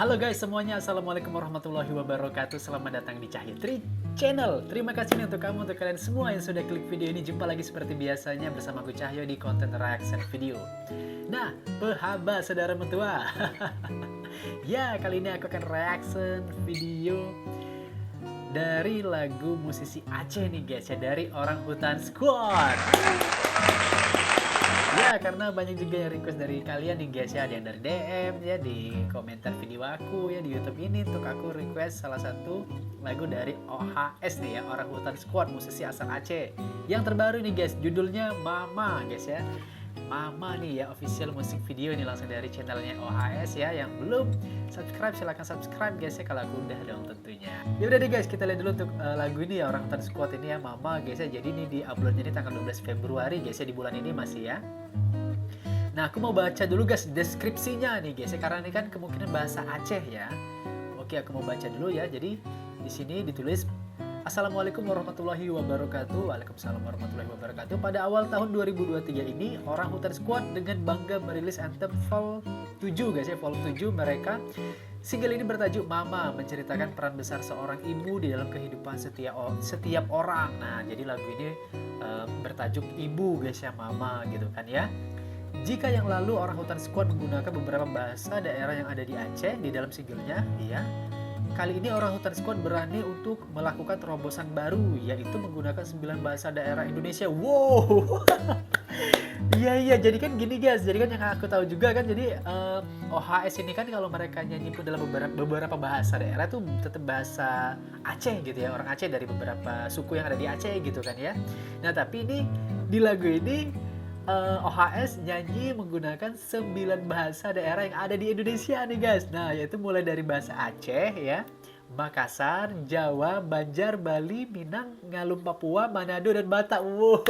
Halo guys semuanya, Assalamualaikum warahmatullahi wabarakatuh. Selamat datang di Cahyo Tri Channel. Terima kasih nih untuk kamu, untuk kalian semua yang sudah klik video ini. Jumpa lagi seperti biasanya bersama aku Cahyo di konten reaction video. Nah, pehaba saudara mentua. Ya, kali ini aku akan reaction video dari lagu musisi Aceh nih guys ya, dari Orang Hutan Squad. Ya, karena banyak juga yang request dari kalian nih guys ya, ada yang dari DM ya, di komentar video aku ya di YouTube ini untuk aku request salah satu lagu dari OHS nih ya, Orang Hutan Squad, musisi asal Aceh. Yang terbaru nih guys, judulnya Mama guys ya. Mama nih ya, official musik video ini langsung dari channelnya OHS ya. Yang belum subscribe silahkan subscribe guys ya, kalau aku udah dong tentunya. Ya udah deh guys, kita lihat dulu untuk lagu ini ya, Orang Hutan Squad ini ya, Mama guys ya. Jadi ini di uploadnya ini tanggal 12 Februari guys ya, di bulan ini masih ya. Nah, aku mau baca dulu guys deskripsinya nih guys ya, karena ini kan kemungkinan bahasa Aceh ya. Oke, aku mau baca dulu ya. Jadi di sini ditulis Assalamualaikum warahmatullahi wabarakatuh. Waalaikumsalam warahmatullahi wabarakatuh. Pada awal tahun 2023 ini, Orang Hutan Squad dengan bangga merilis anthem Vol 7 guys ya, Vol 7 mereka. Single ini bertajuk Mama, menceritakan peran besar seorang ibu di dalam kehidupan setiap orang. Nah, jadi lagu ini bertajuk ibu guys ya, Mama gitu kan ya. Jika yang lalu Orang Hutan Squad menggunakan beberapa bahasa daerah yang ada di Aceh di dalam singlenya, ya. Kali ini Orang Hutan Squad berani untuk melakukan terobosan baru, yaitu menggunakan 9 bahasa daerah Indonesia. Wow. Iya, jadi kan gini guys, jadi kan yang aku tahu juga kan, jadi OHS ini kan kalau mereka nyanyi pun dalam beberapa bahasa daerah tuh tetap bahasa Aceh gitu ya, orang Aceh dari beberapa suku yang ada di Aceh gitu kan ya. Nah, tapi ini di lagu ini OHS nyanyi menggunakan 9 bahasa daerah yang ada di Indonesia nih guys. Nah, yaitu mulai dari bahasa Aceh ya, Makassar, Jawa, Banjar, Bali, Minang, Ngalum, Papua, Manado, dan Batak. Wow.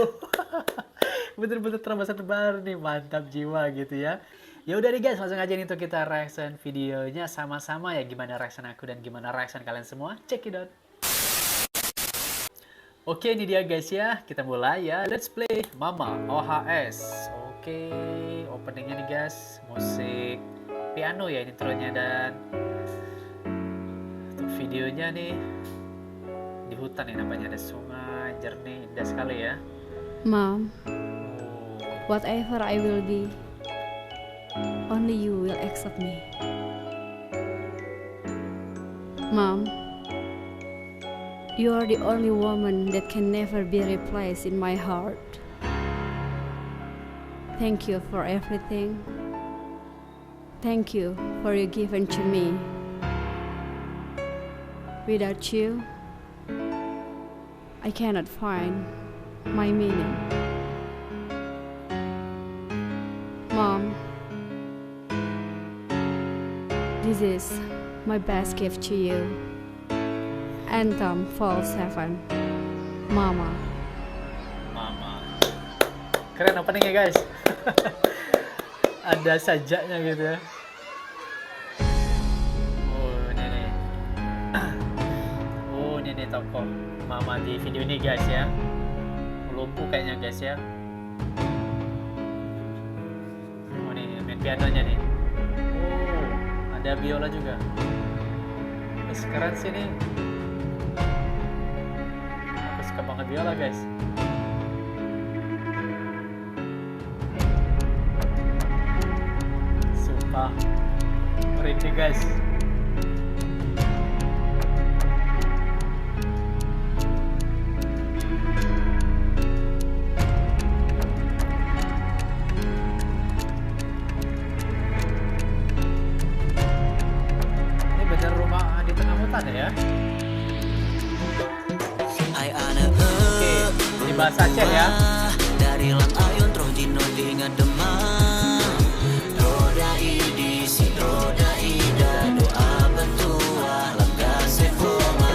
Bener-bener terobosan baru nih, mantap jiwa gitu ya. Ya udah nih guys, langsung aja nih untuk kita reaction videonya sama-sama ya, gimana reaction aku dan gimana reaction kalian semua. Check it out. Oke, ini dia guys ya, kita mulai ya. Let's play Mama OHS. Oke, openingnya nih guys, musik piano ya intronya, dan untuk videonya nih di hutan nih, namanya ada sungai jernih, indah sekali ya. Mom, whatever I will be, only you will accept me. Mom, you are the only woman that can never be replaced in my heart. Thank you for everything. Thank you for your given to me. Without you, I cannot find my meaning. Mom, this is my best gift to you. Anthem Vol 7, Mama. Mama. Keren openingnya guys. Ada sajaknya gitu ya. Oh, ini nih. Oh, ini nih tokoh Mama di video ini guys ya. Lumpuh kayaknya guys ya. Oh, nih main pianonya nih. Oh, ada biola juga. Terus keren sih nih. Suka banget biola guys. Sumpah merinding guys. Ini bener rumah di tengah hutan ya. Di bahasa Aceh ya. Dari lang ayon trojino di ngademang rodai di si rodai da doa betua langga sekoma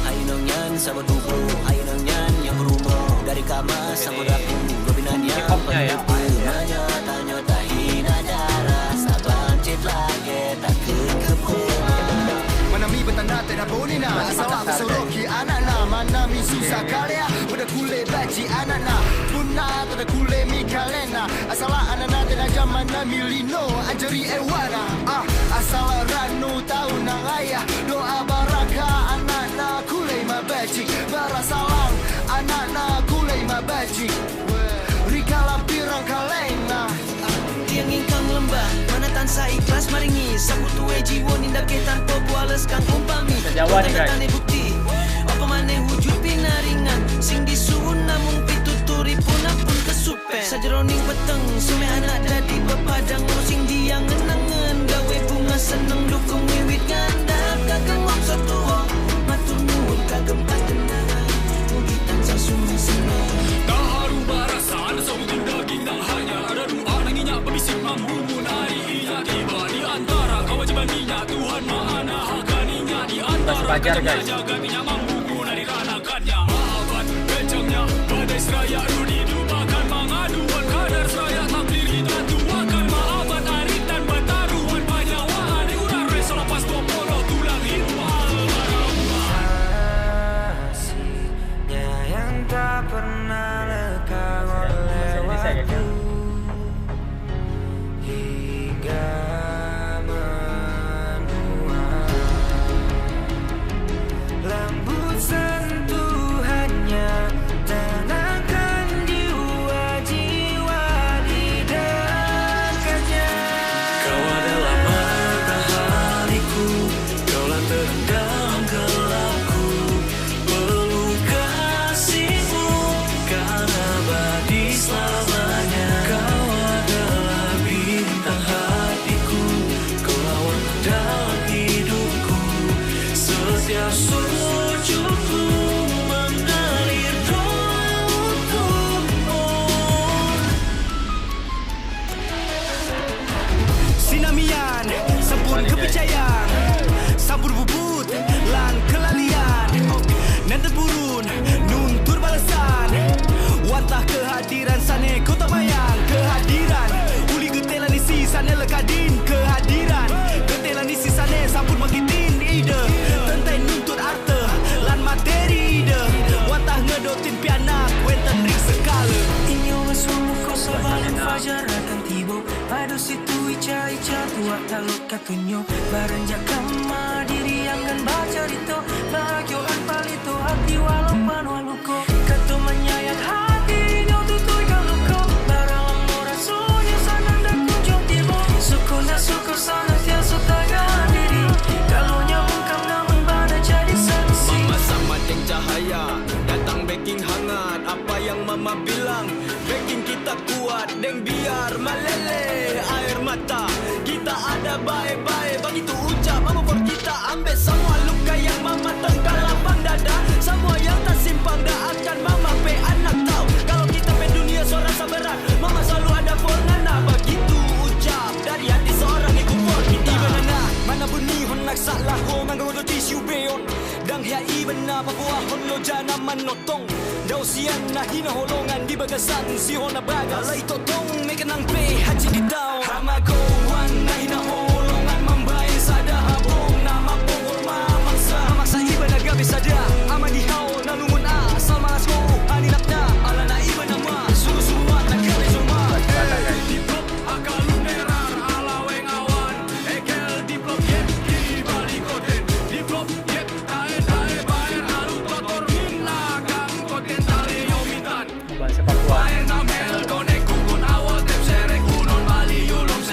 ainong nyan sama dubu ainong nyan yang berumo dari kamar sama dapu gobinanya nanya tanya tahina darah saban cit lagi tak kekepuma Manami betanda tena bonina Asawa kesoroki anak nama Nami susah karya Pada kulit baca beji anana Puna tada kule mikalena Asala anana tena jamana milino Anjari ewana Asala ranu tau nangaya Doa baraka anana kule mabaji Barasalang anana kule mabaji Rikala pirang kalena Tiang ingkang lembah mana tansa ikhlas maringi Sabutu jiwa nindak tanpa buales kang umpami Sejawa nih, guys. Tanda bukti apa maneh wujud pinaringan Sing disuun namung pituturi pun kesupen Sajeroning peteng sume anak dadi bepadang Sing dia ngenangen gawe bunga seneng dukung wiwit ngandap Kakang wangsa tuwa matur nuwun kagem patenang Mugi tansah sumisina Tak haru barasa ada sautin daging tak hanya ada doa nanginya pembisik mampu munari inya tiba di antara kewajiban ninya Tuhan mana hakaninya di antara Pajar, guys. jaga minyak mampu munari ranakannya maafkan kencangnya badai seraya rudi dubakan mengaduan kadar seraya takdir kita tuakan maafkan aritan bataruan banyawaan udah reso lepas polo tulang impal Kasihnya yang tak pernah lekang oleh Bahasa Indonesia, guys, ya. hingga menua lembut sentuhannya tenangkan jiwa-jiwa di dekatnya Kau adalah matahariku, kaulah terang dalam gelapku. Peluk kasihmu, karena abadi selamanya. Kau adalah bintang hatiku, kau lawan dalam hidupku. Setiap sujudku mengalir doa untukmu. Sinamian, sampun kepercayaan Sampun bubut, lan kelalian Nanti burun, nuntur balasan Watah kehadiran sane kota bayang Kehadiran, uli getelan isi sane lekadin Kehadiran, getelan isi sane sampun magitin ide Tentai nuntut arte, lan materi ide Watah ngedotin pianak, wenten ring sekala Inyo masuk kosa balik fajar akan tibo Aduh situ ica-ica tua taluk katunyo Baranjak kama diri yang kan baca dito Bagyoan palito hati walau panualuko Kato menyayang hati nyo tutui kaluko Barang murah sunyi sanang dan kunjung tibo Suku na suku sana tiasa tagan diri Kalau nyamukam namun bana jadi saksi Mama sama ceng cahaya Datang baking hangat Apa yang mama bilang Baking kita kuat Deng biar meleleh air mata Kita ada baik-baik Begitu ucap mama for kita ambil semua luka yang mama tengkal lapang dada Semua yang tak simpang dah akan mama pe anak tahu Kalau kita pe dunia seorang sabaran Mama selalu ada for nana Begitu ucap dari hati seorang ibu for kita Iba nana mana bunyi hon nak salah ho Manggawa tisu beon Dang hia iba na papuah hon lo jana manotong Daw siyan na hinaholongan di bagasan Si hon na bagas Alay totong may kanang pe haji di daw Hamagowan na hinaholongan Mambayin sa dahabong Na mapungol mamaksa Mamaksa iba na gabi sa da Ama di hao na lungun asal mga sko Aninap na ala na iba na ma Surusuruan na kami suma Diplop akal lunerar alaweng awan Ekel diplop yet di balik koden Diplop yet tae baer alu totor minna kang koden tali yomitan Bahasa Papua. Baer na mel konek kukun awal tep serek kunon bali yulong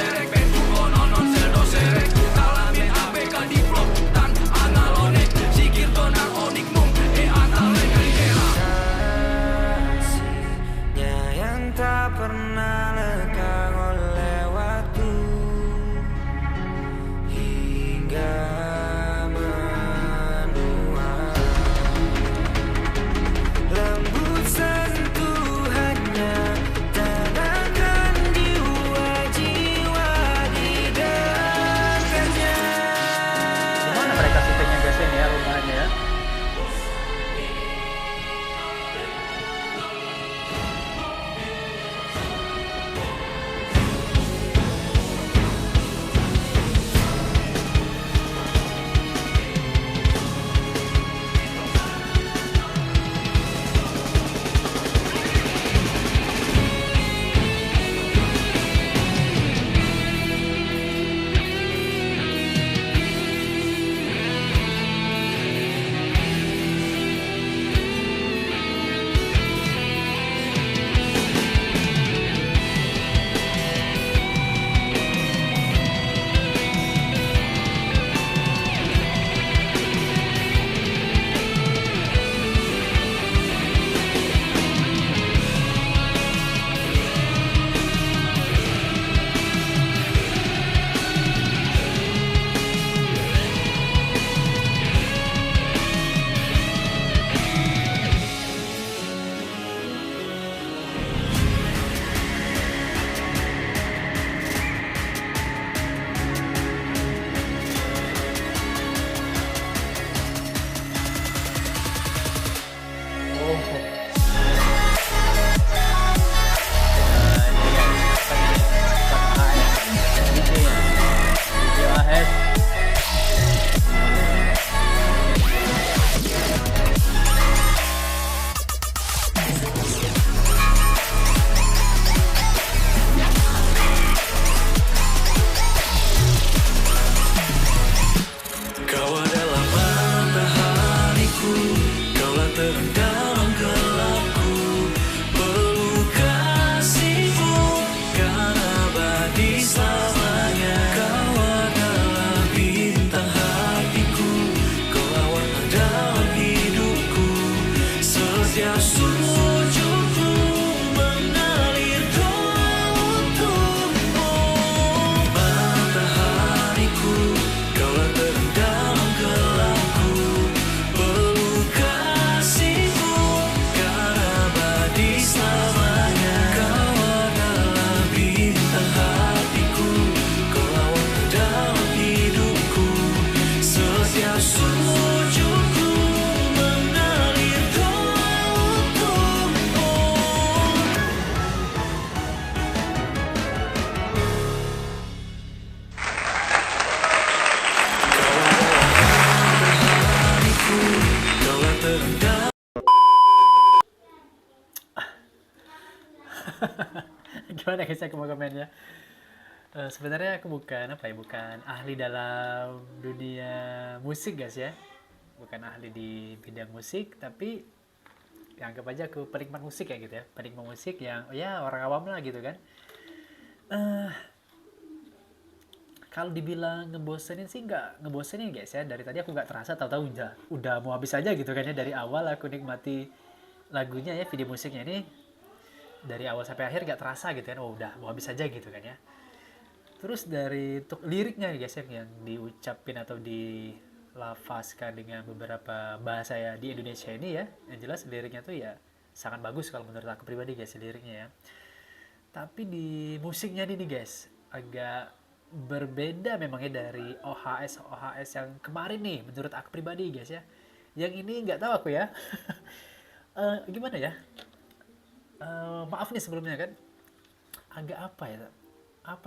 gimana guys ya komennya. Sebenarnya aku bukan bukan ahli dalam dunia musik guys ya, bukan ahli di bidang musik, tapi ya anggap aja aku penikmat musik ya gitu ya, penikmat musik yang ya orang awam lah gitu kan. Kalau dibilang ngebosenin sih nggak ngebosenin guys ya, dari tadi aku nggak terasa, tahu-tahu udah mau habis aja gitu kan ya. Dari awal aku nikmati lagunya ya, video musiknya ini dari awal sampai akhir nggak terasa gitu kan, oh udah mau habis aja gitu kan ya. Terus dari untuk liriknya guys yang diucapin atau dilafazkan dengan beberapa bahasa ya di Indonesia ini ya, yang jelas liriknya tuh ya sangat bagus kalau menurut aku pribadi guys liriknya ya. Tapi di musiknya nih guys agak berbeda memangnya dari OHS yang kemarin nih menurut aku pribadi guys ya. Yang ini nggak tahu aku ya. Gimana ya? Maaf nih sebelumnya kan, agak apa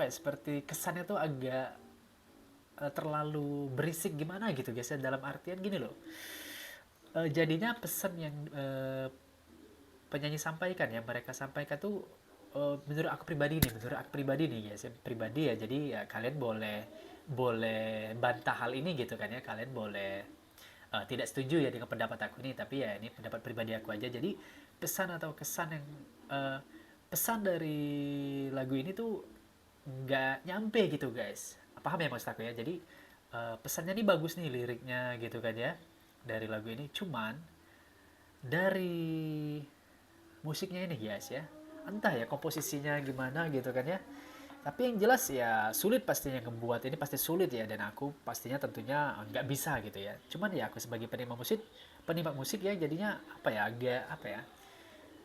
ya, seperti kesannya tuh agak terlalu berisik gimana gitu guys ya, dalam artian gini loh. Jadinya pesan yang penyanyi sampaikan ya, mereka sampaikan tuh menurut aku pribadi nih guys ya, pribadi ya. Jadi ya kalian boleh bantah hal ini gitu kan ya, kalian boleh tidak setuju ya dengan pendapat aku ini, tapi ya ini pendapat pribadi aku aja. Jadi pesan atau kesan yang pesan dari lagu ini tuh nggak nyampe gitu guys, paham ya maksud aku ya. Jadi pesannya nih bagus nih liriknya gitu kan ya dari lagu ini, cuman dari musiknya ini guys ya, entah ya komposisinya gimana gitu kan ya. Tapi yang jelas ya sulit pastinya ngebuat ini, pasti sulit ya, dan aku pastinya tentunya nggak bisa gitu ya. Cuman ya aku sebagai penikmat musik ya, jadinya agak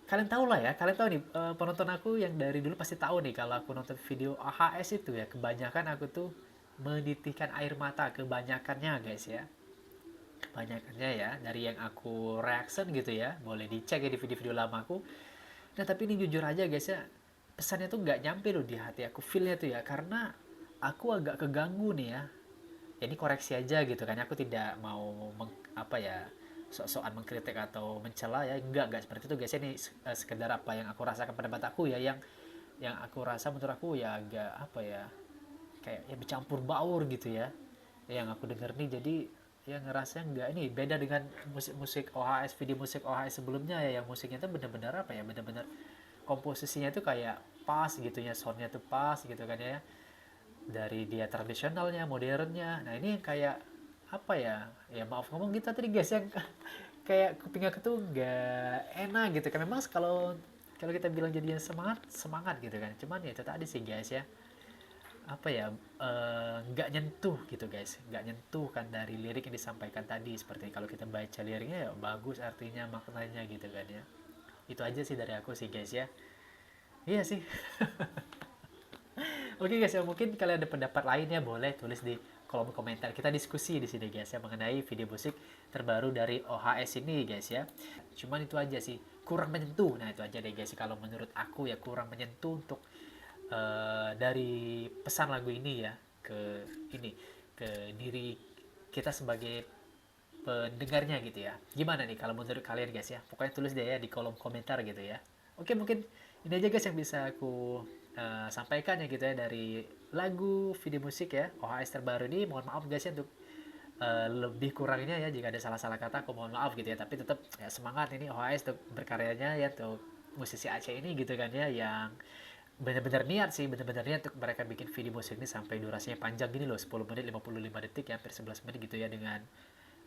kalian tahu lah ya, kalian tahu nih penonton aku yang dari dulu pasti tahu nih kalau aku nonton video AHS itu ya, kebanyakan aku tuh menitikkan air mata, kebanyakannya guys ya, kebanyakannya ya, dari yang aku reaction gitu ya, boleh dicek ya di video-video lama aku. Nah tapi ini jujur aja guys ya, pesannya tuh nggak nyampe loh di hati aku, feelnya tuh ya, karena aku agak keganggu nih ya. Ini koreksi aja gitu kan, aku tidak mau sok-sokan mengkritik atau mencela ya, enggak seperti itu guys. Ini sekedar apa yang aku rasakan pada mataku ya, yang aku rasa menurut aku ya agak kayak ya bercampur baur gitu ya yang aku denger nih. Jadi ya ngerasa enggak, ini beda dengan musik OHS, video musik OHS sebelumnya ya, yang musiknya tuh bener-bener bener-bener komposisinya tuh kayak pas gitu ya, soundnya tuh pas gitu kan ya, dari dia tradisionalnya, modernnya. Nah ini kayak ya maaf ngomong gitu tadi guys, yang kayak kuping aku tuh nggak enak gitu kan. Memang kalau kita bilang jadinya semangat gitu kan, cuman ya itu tadi sih guys ya, nggak nyentuh gitu guys, nggak nyentuh kan dari lirik yang disampaikan tadi. Seperti kalau kita baca liriknya ya bagus, artinya maknanya gitu kan ya. Itu aja sih dari aku sih guys ya. Iya sih. Oke guys ya, mungkin kalian ada pendapat lainnya boleh tulis di kolom komentar, kita diskusi di sini guys ya mengenai video musik terbaru dari OHS ini guys ya. Cuman itu aja sih, kurang menyentuh. Nah itu aja deh guys, kalau menurut aku ya kurang menyentuh untuk dari pesan lagu ini ya ke diri kita sebagai pendengarnya gitu ya. Gimana nih kalau menurut kalian guys ya? Pokoknya tulis deh ya di kolom komentar gitu ya. Oke, mungkin ini aja guys yang bisa aku sampaikan ya gitu ya dari lagu video musik ya OHS terbaru ini. Mohon maaf guys ya untuk lebih kurangnya ya, jika ada salah-salah kata aku mohon maaf gitu ya. Tapi tetap ya semangat ini OHS untuk berkaryanya ya, untuk musisi Aceh ini gitu kan ya, yang benar-benar niat untuk mereka bikin video musik ini sampai durasinya panjang gini loh, 10 menit 55 detik ya, hampir 11 menit gitu ya, dengan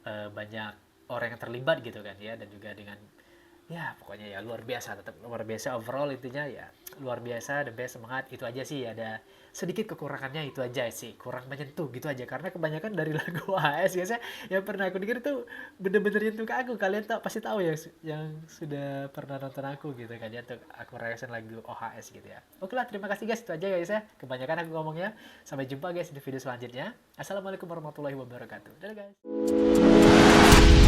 banyak orang yang terlibat gitu kan ya, dan juga dengan ya pokoknya ya luar biasa, tetap luar biasa overall intinya ya luar biasa, the best, semangat. Itu aja sih, ada sedikit kekurangannya itu aja sih, kurang menyentuh gitu aja, karena kebanyakan dari lagu AHS guys ya yang pernah aku denger tuh bener-bener nyentuh ke aku. Kalian pasti tahu ya yang sudah pernah nonton aku gitu kan ya, untuk aku reaction lagu OHS gitu ya. Oke lah, terima kasih guys, itu aja guys ya, kebanyakan aku ngomongnya. Sampai jumpa guys di video selanjutnya. Assalamualaikum warahmatullahi wabarakatuh. Dadah guys.